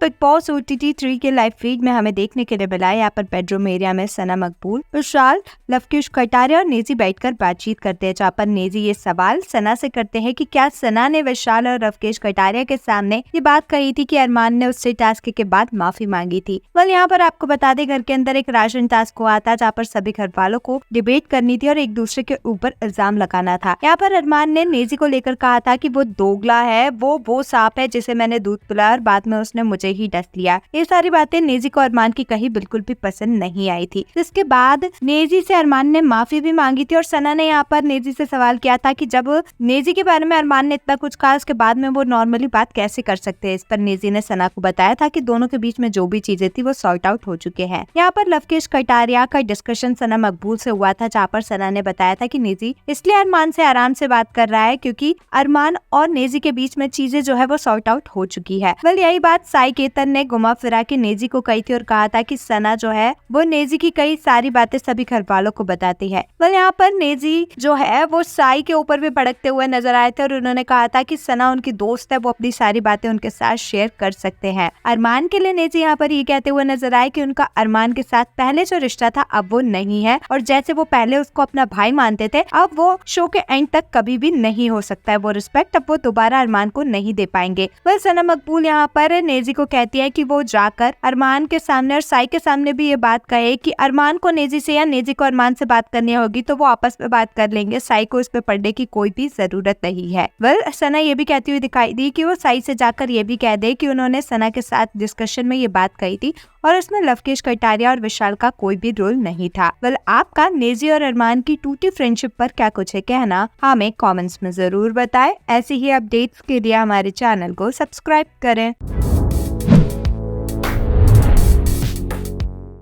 Big boss OTT 3 के live feed में हमें देखने के लिए मिला यहाँ पर बेडरूम एरिया में सना मकबूल, विशाल, लवकुश कटारिया और नेजी बैठकर बातचीत करते हैं, जहाँ पर नेजी ये सवाल सना से करते हैं कि क्या सना ने विशाल और लवकुश कटारिया के सामने ये बात कही थी कि अरमान ने उससे टास्क के बाद माफी मांगी थी। वेल यहाँ पर आपको बता दें घर के अंदर एक राशन टास्क हुआ था जहाँ पर सभी घर वालों को डिबेट करनी थी और एक दूसरे के ऊपर इल्जाम लगाना था। यहाँ पर अरमान ने नेजी को लेकर कहा था कि वो दोगला है, वो सांप है जिसे मैंने दूध पिलाया और बाद में उसने मुझे ही डस लिया। ये सारी बातें नेजी को अरमान की कही बिल्कुल भी पसंद नहीं आई थी। इसके बाद नेजी से अरमान ने माफी भी मांगी थी और सना ने यहाँ पर नेजी से सवाल किया था कि जब नेजी के बारे में अरमान ने इतना कुछ कहा उसके बाद में वो नॉर्मली बात कैसे कर सकते हैं। इस पर नेजी ने सना को बताया था कि दोनों के बीच में जो भी चीजें थी वो सॉर्ट आउट हो चुके हैं। यहाँ पर लवकुश कटारिया का डिस्कशन सना मकबूल से हुआ था, जहाँ पर सना ने बताया था कि नेजी इसलिए अरमान से आराम से बात कर रहा है क्योंकि अरमान और नेजी के बीच में चीजें जो है वो सॉर्ट आउट हो चुकी है। वेल यही बात साई केतन ने घुमा फिरा के नेजी को कही थी और कहा था कि सना जो है वो नेजी की कई सारी बातें सभी घर वालों को बताती है। वेल यहाँ पर नेजी जो है वो साई के ऊपर भी भड़कते हुए नजर आए थे और उन्होंने कहा था कि सना उनकी दोस्त है, वो अपनी सारी बातें उनके साथ शेयर कर सकते हैं। अरमान के लिए नेजी यहाँ पर ये कहते हुए नजर आए कि उनका अरमान के साथ पहले जो रिश्ता था अब वो नहीं है और जैसे वो पहले उसको अपना भाई मानते थे अब वो शो के एंड तक कभी भी नहीं हो सकता है। वो रिस्पेक्ट अब वो दोबारा अरमान को नहीं दे पाएंगे। वह सना मकबूल यहाँ पर नेजी को कहती है कि वो जाकर अरमान के सामने और साई के सामने भी ये बात कहे कि अरमान को नेजी से या नेजी को अरमान से बात करनी होगी तो वो आपस में बात कर लेंगे, साई को इस पे पढ़ने की कोई भी जरूरत नहीं है। वेल सना ये भी कहती हुई दिखाई दी कि वो साई से जाकर ये भी कह दे कि उन्होंने सना के साथ डिस्कशन में ये बात कही थी और इसमें लवकुश कटारिया और विशाल का कोई भी रोल नहीं था। वेल आपका नेजी और अरमान की टूटी फ्रेंडशिप पर क्या कुछ है कहना हमें कमेंट्स में जरूर बताएं। ऐसी ही अपडेट्स के लिए हमारे चैनल को सब्सक्राइब करें।